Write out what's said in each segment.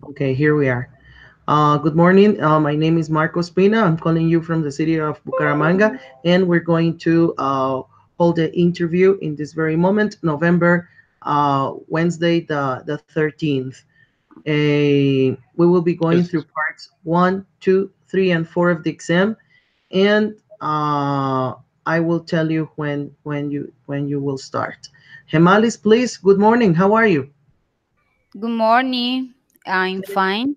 Okay, here we are. Good morning. My name is Marco Spina. I'm calling you from the city of Bucaramanga, and we're going to hold the interview in this very moment, November Wednesday, the 13th. We will be going Yes, through parts one, two, three, and four of the exam, and I will tell you when you will start. Hemalis, please. Good morning. How are you? Good morning. I'm fine.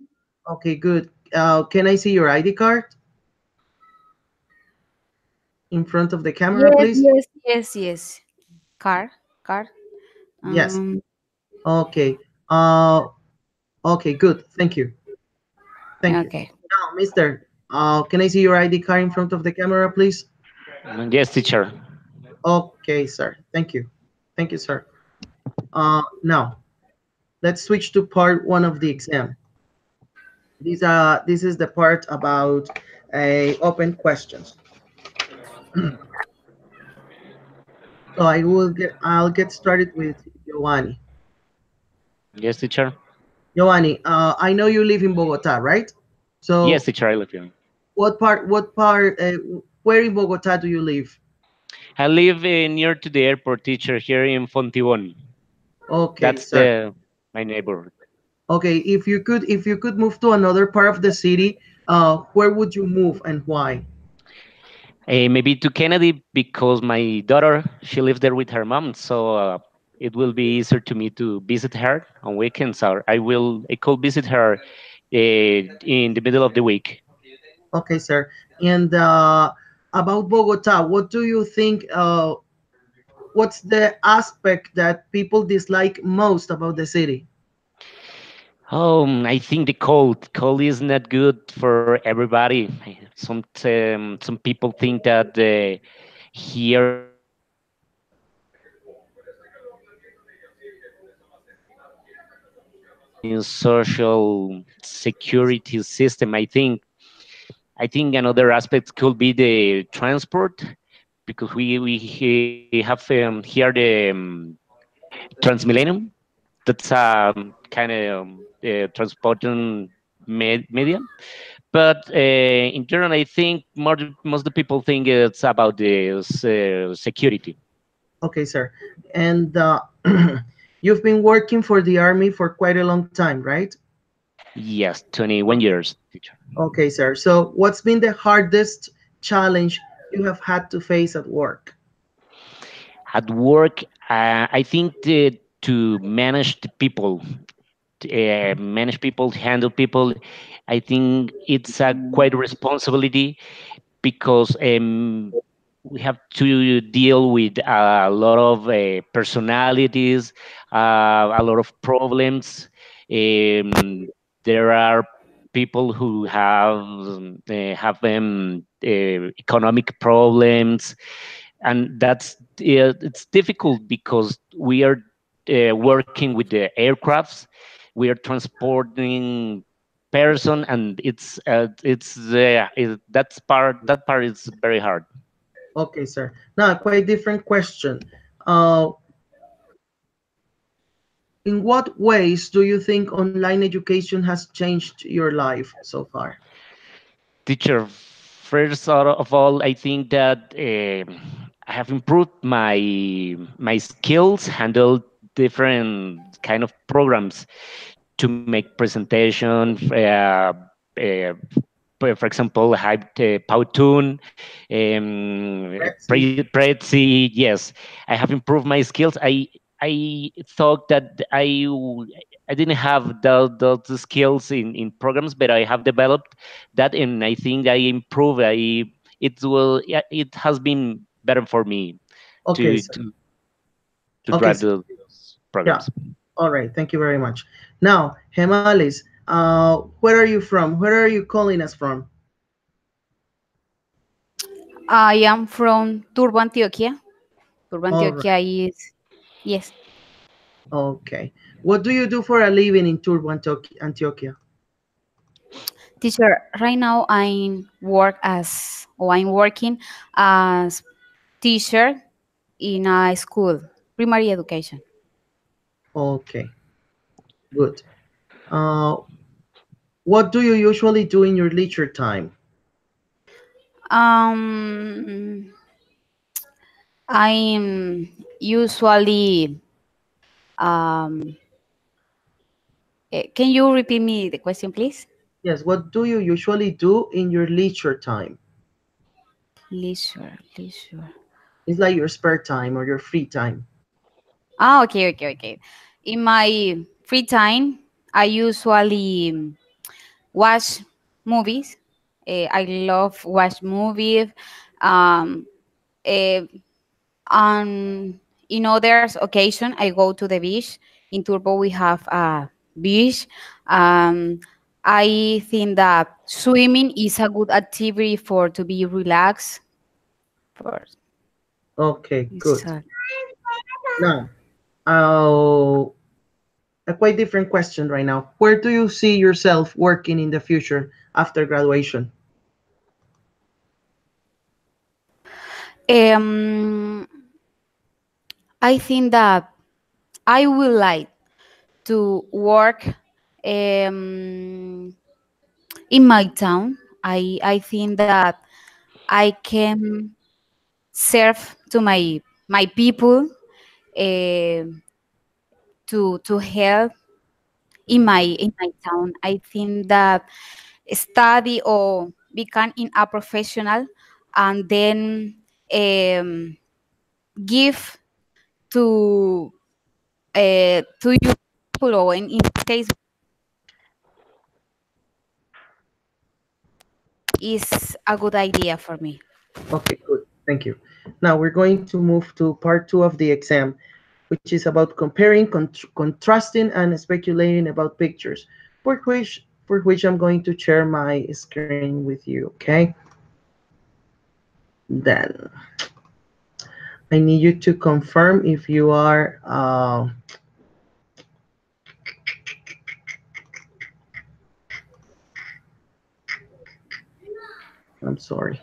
Okay, good. Can I see your ID card in front of the camera, Yes, please? yes, yes, yes. Car. Yes. Um, Okay. Uh, okay, good. Thank you. Thank you. okay. Now, Mister, can I see your ID card in front of the camera, please? yes, teacher. Okay, sir. Thank you. Thank you, sir. Now let's switch to part one of the exam. This is the part about open questions. So I'll get started with Giovanni. Yes, teacher. Giovanni, I know you live in Bogota, right? Yes, So teacher, I live here. where in Bogota do you live? I live near to the airport, teacher, here in Fontibon. Okay, That's sir. my neighborhood. Okay, if you could move to another part of the city, where would you move and why? Maybe to Kennedy because my daughter she lives there with her mom, so it will be easier to me to visit her on weekends. Or I could visit her in the middle of the week. Okay, sir. And about Bogota, what do you think? What's the aspect that people dislike most about the city? I think the cold is not good for everybody. Some people think that here in social security system. I think another aspect could be the transport because we have here the Transmillennium. That's kind of transporting medium. But in general, I think most of the people think it's about the security. Okay, sir. And you've been working for the army for quite a long time, right? Yes, 21 years, teacher. Okay, sir. So, what's been the hardest challenge you have had to face at work? At work, I think to manage people, handle people, I think it's a quite responsibility because we have to deal with a lot of personalities, a lot of problems. There are people who have economic problems, and it's difficult because we are working with the aircrafts, we are transporting person, and that part is very hard. Okay, sir. Now, a quite different question. Uh, in what ways do you think online education has changed your life so far? Teacher, first of all, I think that I have improved my skills, handle different kind of programs to make presentation. For example, Powtoon, Let's see. Prezi. Yes, I have improved my skills. I thought that I didn't have those skills in programs, but I have developed that, and I think I improved. Yeah, it has been better for me Okay, to sir. Okay, drive sir. those Yeah. programs. All right. Thank you very much. Now, Hemalis, where are you from? Where are you calling us from? I am from Turbo, Antioquia. Turbo, All right. Antioquia is, yes. Okay. What do you do for a living in Turbo, Antioquia? Teacher, right now I'm working as teacher in a school, primary education. Okay. Good. Uh, What do you usually do in your leisure time? Um, I'm usually. Um, can you repeat me the question, please? Yes, what do you usually do in your leisure time? Leisure, leisure. It's like your spare time or your free time. Ah, okay, okay, okay. In my free time, I usually watch movies. I love watch movies. Um, eh, on in others occasion, I go to the beach. In Turbo, we have a beach. Um, I think that swimming is a good activity for to be relaxed. For Okay, it's, good. Now, a quite different question right now. Where do you see yourself working in the future after graduation? um, I think that I would like to work um, in my town. I think that I can serve to my people, uh, to help in my town. I think that study or become in a professional, and then um, give to you people, or in case is a good idea for me. Okay, good. Thank you. Now we're going to move to part two of the exam, which is about comparing, contrasting, and speculating about pictures, for which I'm going to share my screen with you. Okay. Then I need you to confirm if you are. I'm sorry.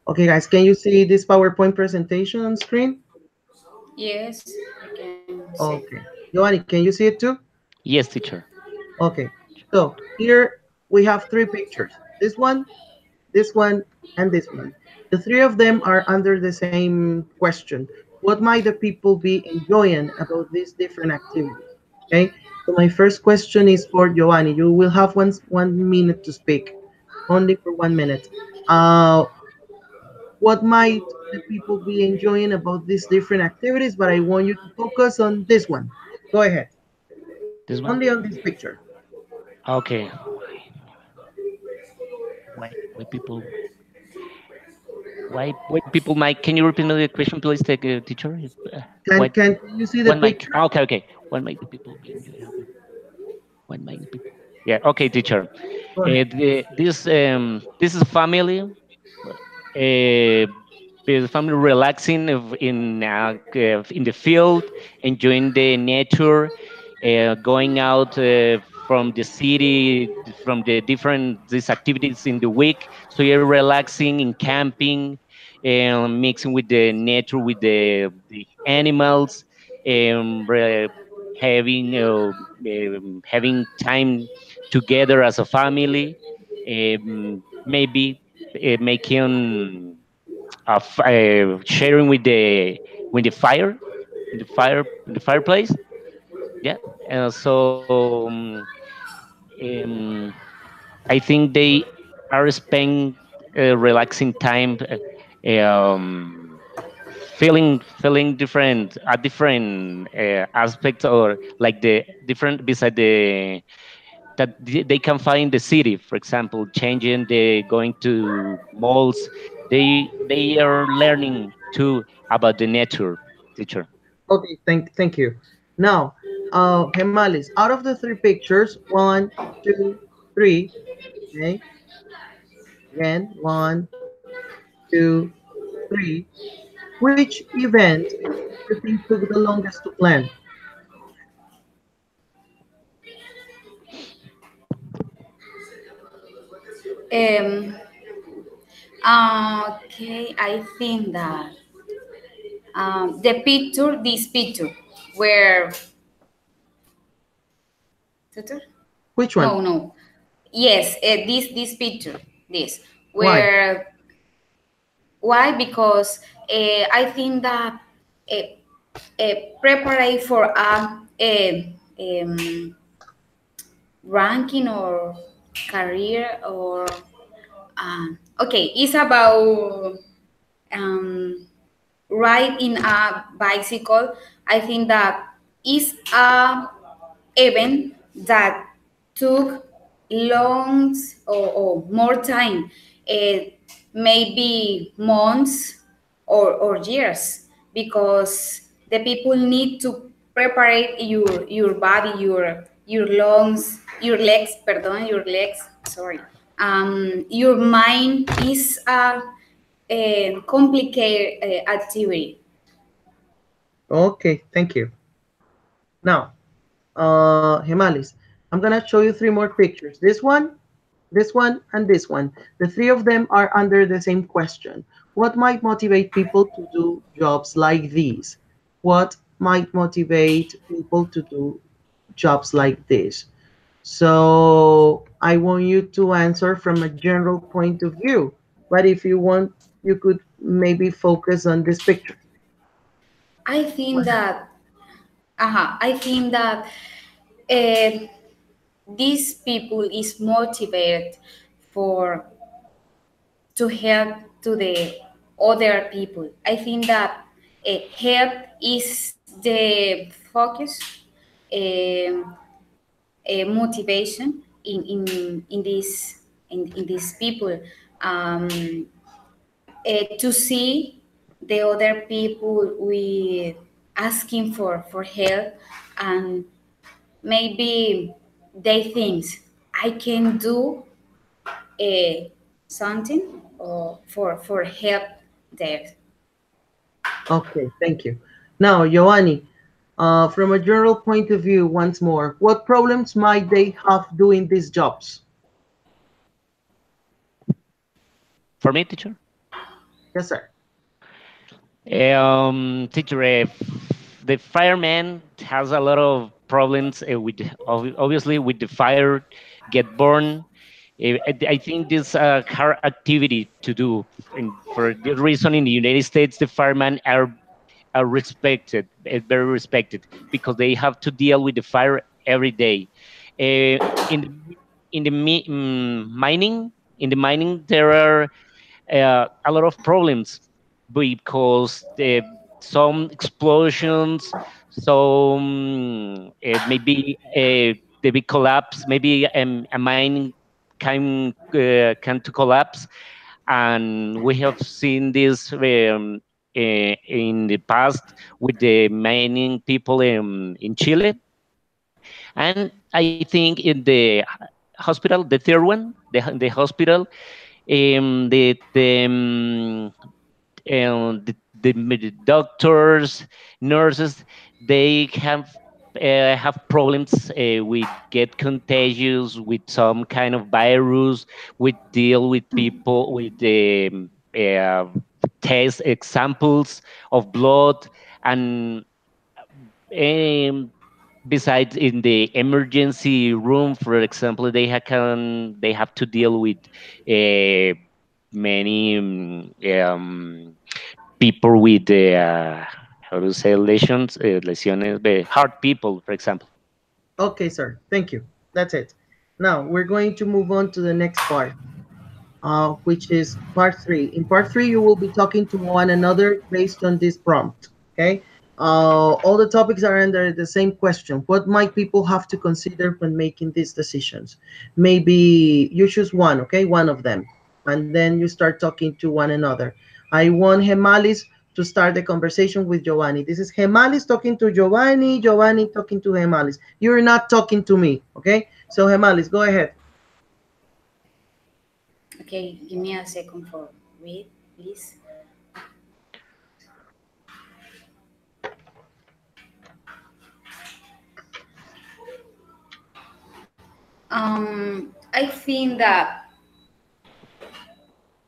Okay, guys, can you see this PowerPoint presentation on screen? Yes, I can see. Okay. Giovanni, can you see it too? Yes, teacher. Okay. So here we have three pictures. This one, and this one. The three of them are under the same question. What might the people be enjoying about these different activities? Okay. So my first question is for Giovanni. You will have 1 minute to speak, only for 1 minute. Uh, what might the people be enjoying about these different activities? But I want you to focus on this one. Go ahead. This one. Only on this picture. Okay. Why people? Why people might? Can you repeat the question, please, teacher? Can What? can you see the One mic. picture? Okay, okay. One mic. The people be enjoying. One mic. The people. Yeah. Okay, teacher. Go ahead. This is family. With family relaxing in the field, enjoying the nature, going out from the city, from the different these activities in the week. So you're relaxing in camping, and mixing with the nature, with the animals, and having time together as a family. Maybe making sharing with the fire in the fireplace. Yeah. Um, I think they are spending relaxing time, feeling different, a different aspect, or like the different beside they can find the city, for example, changing the going to malls. They are learning too about the nature, teacher. Okay, thank you. Now, Gemalis, out of the three pictures, 1, 2, 3, okay, again, 1, 2, 3. Which event do you think took the longest to plan? Um, okay, I think that. The picture, this picture, where tutor? Which one? No, no. Yes, this picture, this Why? where why? Because I think that prepare for um, ranking or career or okay, it's about um, ride in a bicycle. I think that is a event that took long or more time, uh, maybe months or years, because the people need to prepare your body, your lungs, your legs, pardon, your legs, sorry. Your mind is a complicated activity. Okay, thank you. Now, Gemalis, I'm gonna show you three more pictures. This one, and this one. The three of them are under the same question. What might motivate people to do jobs like these? What might motivate people to do jobs like this? So I want you to answer from a general point of view. But if you want, you could maybe focus on this picture. I think that I think that uh, these people is motivated for to help to the other people. I think that help is the focus, um, motivation in these people, um, to see the other people with asking for help, and maybe they think I can do uh, something or for help there. Okay, thank you. Now, Giovanni, from a general point of view, once more, what problems might they have doing these jobs? For me, teacher. Yes, sir. Teacher, the fireman has a lot of problems with obviously with the fire, get burned. I think this hard activity to do. For the reason in the United States, the firemen are respected, very respected, because they have to deal with the fire every day. In the mining, there are a lot of problems because some explosions, some maybe the big collapse, maybe a mine can to collapse, and we have seen this in the past with the mining people in Chile, and I think in the hospital, the third one, the hospital, the doctors, nurses, they have problems with get contagious with some kind of virus, with deal with people with uh, test examples of blood, and um, besides in the emergency room, for example, they have to deal with uh, many people with how to say lesions, lesiones, heart people, for example. Okay, sir. Thank you. That's it. Now, we're going to move on to the next part, which is part three. In part three, you will be talking to one another based on this prompt. Okay. All the topics are under the same question. What might people have to consider when making these decisions? Maybe you choose one, okay, one of them, and then you start talking to one another. I want Gemalis to start the conversation with Giovanni. This is Gemalis talking to Giovanni, Giovanni talking to Gemalis. You're not talking to me, okay? So Gemalis, go ahead. Okay, give me a second for read, please. I think that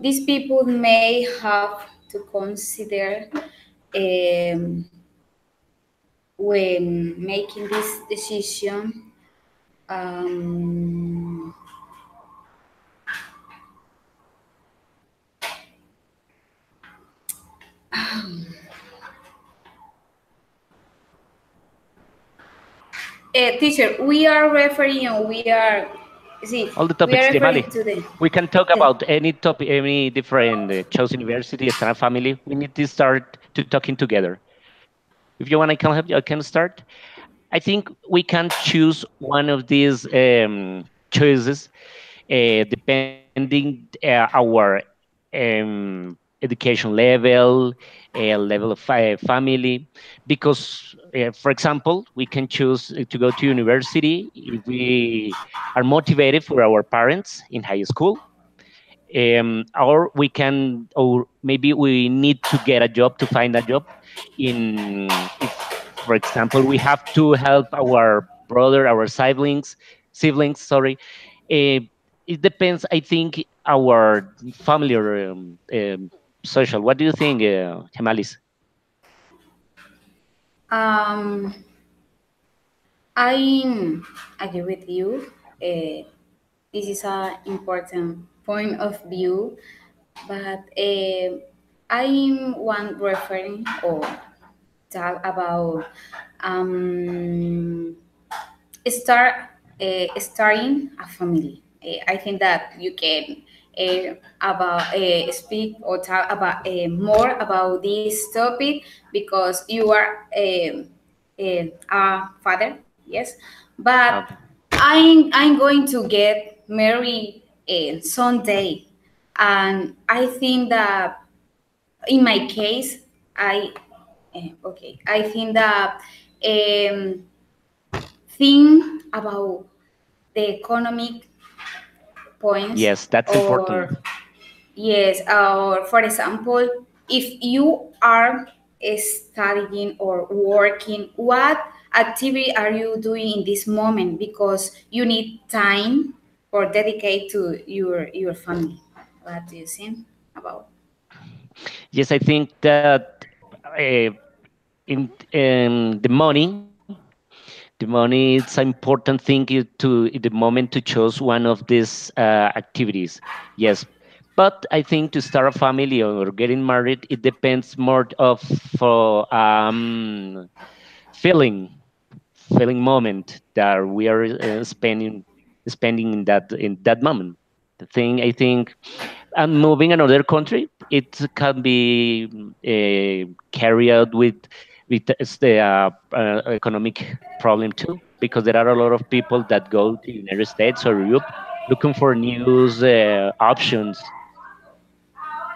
these people may have to consider um, when making this decision. Um, Teacher, we are referring, or we are, see, All the we topics, are Jamali. referring to We can talk the about any topic, any different chosen university, standard family. We need to start to talking together. If you want, I can help you. I can start. I think we can choose one of these choices depending our education level, level of family. Because, for example, we can choose to go to university if we are motivated for our parents in high school, or we can, or maybe we need to get a job to find a job in, if for example we have to help our brother, our siblings, sorry. uh, it depends, I think, our family or social. What do you think, Hemalis? um, I agree with you. Uh, this is an important point of view, but I'm one referring or talk about um, start starting a family. I think that you can about speak or talk about more about this topic because you are a father, yes. But Okay. I'm going to get married someday, and I think that in my case, I think that um, think about the economic points, Yes, that's important. or yes, or for example, if you are studying or working, what activity are you doing in this moment, because you need time or dedicate to your family. What do you think about? Yes, I think that uh, the money it's an important thing to in the moment to choose one of these activities. Yes, but I think to start a family or getting married, it depends more of for feeling feeling moment that we are spending in that moment. The thing, I think, and moving another country, it can be carried out with the economic problem too, because there are a lot of people that go to United States or Europe looking for new options.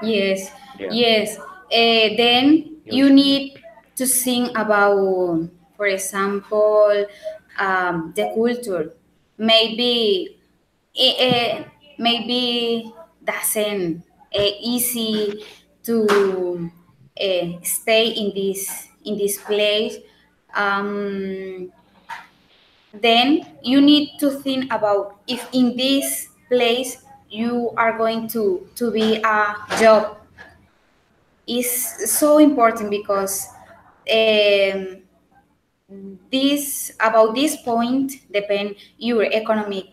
Yes, Yeah. yes. Then New you options. need to think about, for example, the culture. Maybe, maybe doesn't easy to stay in this place. Um, then you need to think about if in this place you are going to be a job. Is so important because um, this about this point depend your economic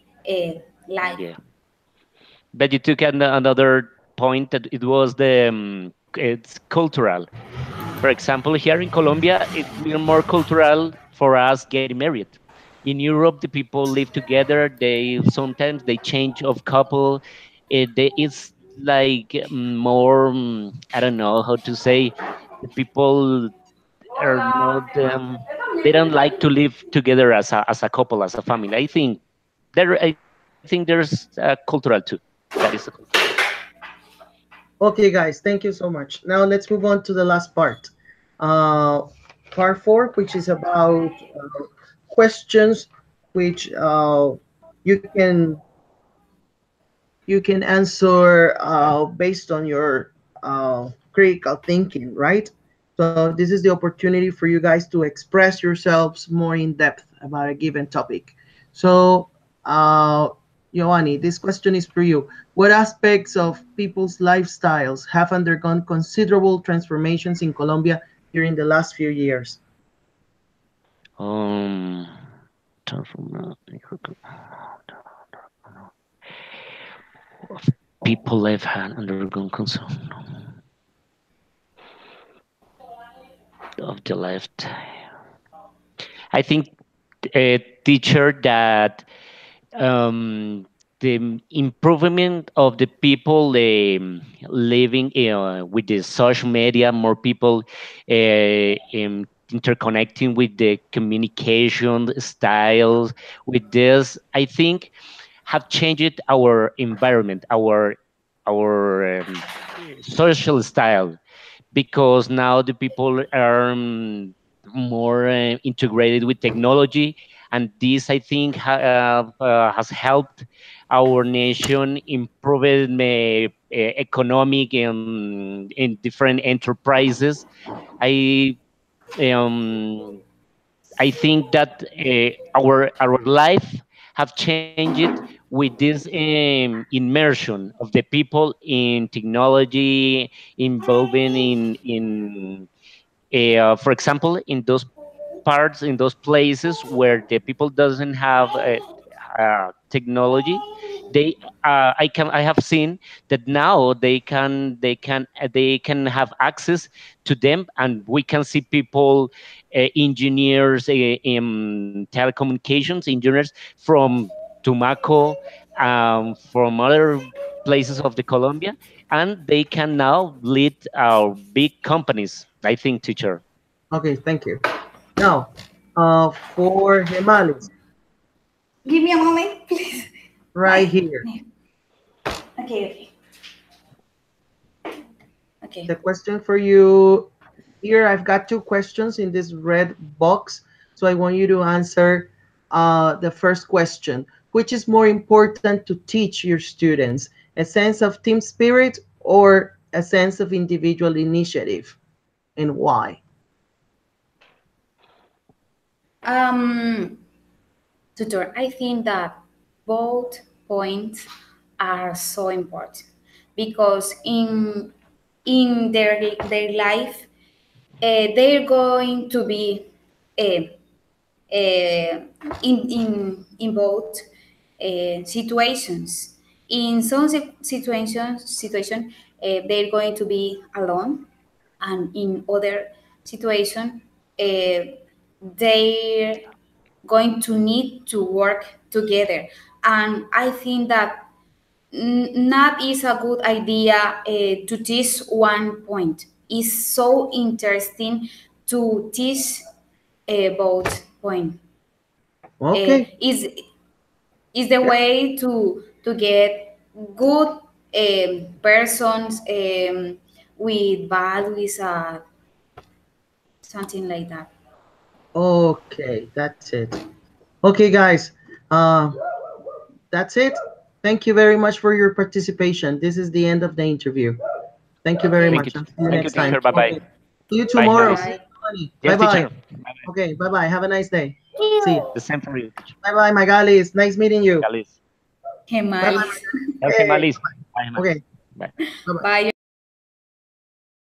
life. Yeah. But you took another point that it was the it's cultural. For example, here in Colombia, it's more cultural for us getting married. In Europe, the people live together. They sometimes they change of couple. It's like more. I don't know how to say. The people are not. They don't like to live together as a couple, as a family. I think there. I think there's cultural too. That is a cultural. Okay, guys, thank you so much. Now let's move on to the last part. Uh, Part four, which is about questions which you can answer based on your critical thinking, right? So this is the opportunity for you guys to express yourselves more in depth about a given topic. So, uh, Giovanni, this question is for you. What aspects of people's lifestyles have undergone considerable transformations in Colombia during the last few years? Um, turn from people have had undergone consume of the left. I think a teacher that um, the improvement of the people living with the social media, more people interconnecting with the communication styles. With this, I think have changed our environment, our social style, because now the people are more integrated with technology, and this I think has helped our nation improve economic in different enterprises. I um, I think that our life have changed with this immersion of the people in technology, involving for example, in those parts, in those places where the people doesn't have technology. They I have seen that now they can have access to them, and we can see people, engineers, in telecommunications engineers from Tumaco, from other places of the Colombia, and they can now lead our big companies, I think, teacher. Okay, thank you. Now, for Gemalis, Give me a moment, please. right here. Okay, okay. The question for you here, I've got two questions in this red box. So I want you to answer the first question. Which is more important to teach your students? A sense of team spirit or a sense of individual initiative? And why? Um, Tutor, I think that both points are so important because in their life, they're going to be uh, in both situations. In some they're going to be alone, and in other situation, they're going to need to work together. And I think that not is a good idea to teach one point. It's so interesting to teach both point. Okay. Is the Yeah. way to get good persons with values, something like that. Okay, that's it. Okay, guys. Uh, that's it. Thank you very much for your participation. This is the end of the interview. Thank you very Okay. Thank you, much. I'll see you thank you, next time. teacher. Bye bye. Okay. See you Bye, tomorrow. Alice. See Bye. you, Yes, Bye teacher. bye. Bye bye. Okay, bye bye. Have a nice day. See you. The same for you, teacher. Bye bye, Magali. Nice meeting you. Alice. Bye bye. Gemalis. Hey. Alice. Bye, Alice. Okay. Bye. Bye bye. Bye.